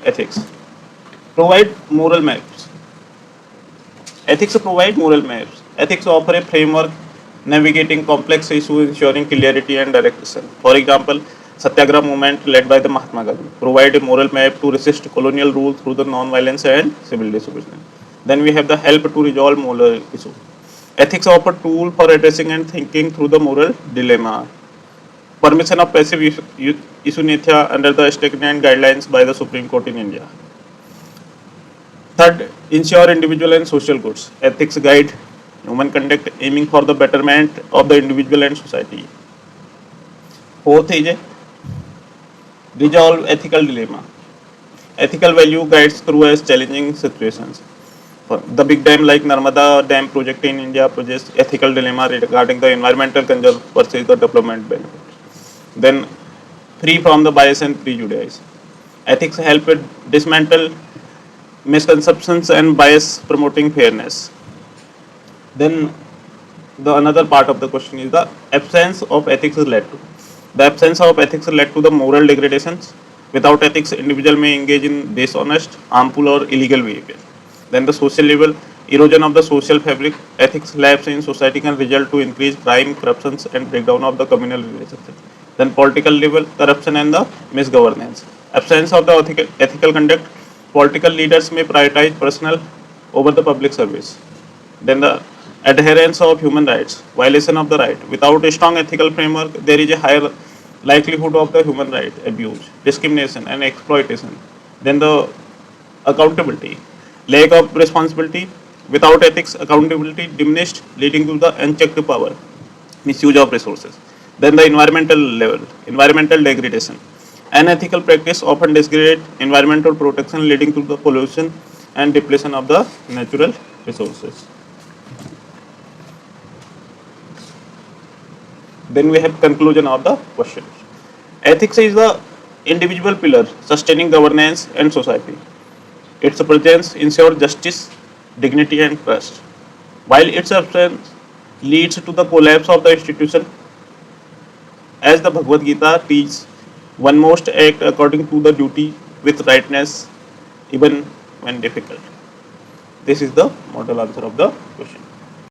ethics. Provide moral maps. Ethics provide moral maps. Ethics offer a framework navigating complex issues, ensuring clarity and direction. For example, Satyagraha movement led by the Mahatma Gandhi provide a moral map to resist colonial rule through the non-violence and civil disobedience. Then we have the help to resolve moral issue. Ethics offer tool for addressing and thinking through the moral dilemma. Permission of passive euthanasia under the stringent guidelines by the Supreme Court in India. Third, ensure individual and social goods. Ethics guide human conduct aiming for the betterment of the individual and society. Fourth is resolve ethical dilemma. Ethical value guides through as challenging situations. The big dam like Narmada Dam project in India poses ethical dilemma regarding the environmental conservation versus the development benefit. Then free from the bias and prejudice. Ethics help it dismantle misconceptions and bias promoting fairness. Then the another part of the question is the absence of ethics is led to. The absence of ethics led to the moral degradations. Without ethics, individual may engage in dishonest, harmful or illegal behavior. Then the social level, erosion of the social fabric, ethics lapse in society can result to increased crime, corruption and breakdown of the communal relationships. Then political level, corruption and the misgovernance. Absence of the ethical conduct, political leaders may prioritize personal over the public service. Then the adherence of human rights, violation of the right. Without a strong ethical framework, there is a higher likelihood of the human right abuse, discrimination and exploitation. Then the accountability, lack of responsibility. Without ethics, accountability diminished, leading to the unchecked power, misuse of resources. Then the environmental level, environmental degradation. Unethical practice often degrade environmental protection, leading to the pollution and depletion of the natural resources. Then we have conclusion of the question. Ethics is the individual pillar sustaining governance and society. Its presence ensures justice, dignity and trust, while its absence leads to the collapse of the institution. As the Bhagavad Gita teaches, one must act according to the duty with rightness even when difficult. This is the model answer of the question.